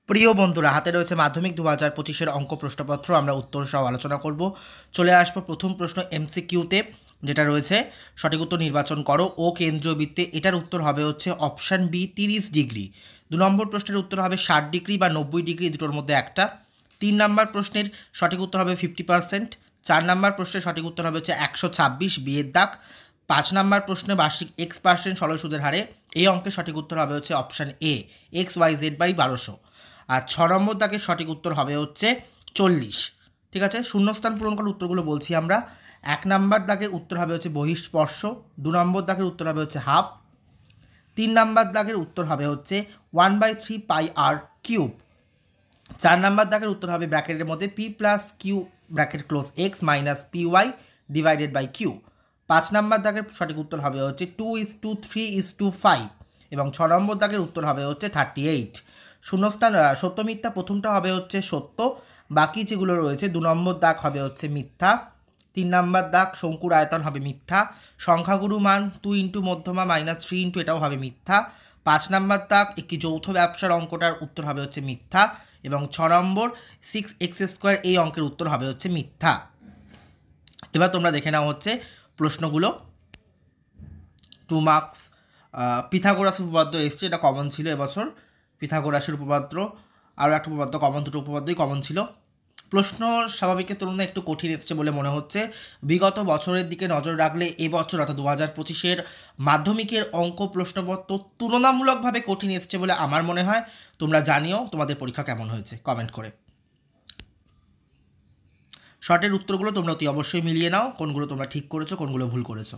প্রিয় বন্ধুরা, হাতে রয়েছে মাধ্যমিক 2025-এর অঙ্ক প্রশ্নপত্র। আমরা উত্তর সহ আলোচনা করব। চলে আসবো প্রথম প্রশ্ন এমসিকিউতে, যেটা রয়েছে সঠিক উত্তর নির্বাচন করো ও কেন্দ্রীয় বৃত্তে। এটার উত্তর হবে হচ্ছে অপশান বি 30 ডিগ্রি। 2 নম্বর প্রশ্নের উত্তর হবে 60 ডিগ্রি বা 90 ডিগ্রি, দুটোর মধ্যে একটা। 3 নম্বর প্রশ্নের সঠিক উত্তর হবে 50%। 4 নম্বর প্রশ্নের সঠিক উত্তর হবে হচ্ছে 126 বিয়ের দাগ। 5 নম্বর প্রশ্নে বার্ষিক X% সরল সুদের হারে। এই অঙ্কের সঠিক উত্তর হবে হচ্ছে অপশান এ XYZ/1200। আর 6 নম্বর দাগের সঠিক উত্তর হবে হচ্ছে 40। ঠিক আছে, শূন্যস্থান পূরণ করার উত্তরগুলো বলছি আমরা। 1 নম্বর দাগের উত্তর হবে হচ্ছে বহিঃস্পর্শ। 2 নম্বর দাগের উত্তর হবে হচ্ছে হাফ। 3 নম্বর দাগের উত্তর হবে হচ্ছে 1/3 পাই আর কিউব। 4 নম্বর দাগের উত্তর হবে ব্র্যাকেটের মধ্যে P plus Q bracket close X minus P Y divided by Q. 5 number দাগের সঠিক উত্তর হবে হচ্ছে 2:3:5 এবং 6 নম্বর দাগের উত্তর হবে হচ্ছে 38। শূন্যস্থান সত্য মিথ্যা প্রথমটা হবে হচ্ছে সত্য, বাকি যেগুলো রয়েছে 2 নম্বর দাগ হবে হচ্ছে মিথ্যা। 3 নম্বর দাগ শঙ্কুর আয়তন হবে মিথ্যা। সংখ্যাগুরু মান 2 ইন্টু মধ্যমা মাইনাস 3 ইন্টু, এটাও হবে মিথ্যা। 5 নম্বর দাগ একটি যৌথ ব্যবসার অঙ্কটার উত্তর হবে হচ্ছে মিথ্যা। এবং 6 নম্বর 6x² এই অঙ্কের উত্তর হবে হচ্ছে মিথ্যা। এবার তোমরা দেখে নাও হচ্ছে প্রশ্নগুলো। 2 মার্কস। পিথাগোরাসের উপপাদ্য এসছে, এটা কমন ছিল এবছর। পিথাগোরাসের উপপাদ্য, আরও একটা উপপাদ্য কমন, দুটো উপপাদ্যই কমন ছিল। প্রশ্ন স্বাভাবিকের তুলনায় একটু কঠিন এসছে বলে মনে হচ্ছে। বিগত বছরের দিকে নজর রাখলে এবছর অর্থাৎ 2025-এর মাধ্যমিকের অঙ্ক প্রশ্নপত্র তুলনামূলকভাবে কঠিন এসছে বলে আমার মনে হয়। তোমরা জানিও তোমাদের পরীক্ষা কেমন হয়েছে কমেন্ট করে। শর্টের উত্তরগুলো তোমরা অতি অবশ্যই মিলিয়ে নাও, কোনগুলো তোমরা ঠিক করেছো, কোনগুলো ভুল করেছো।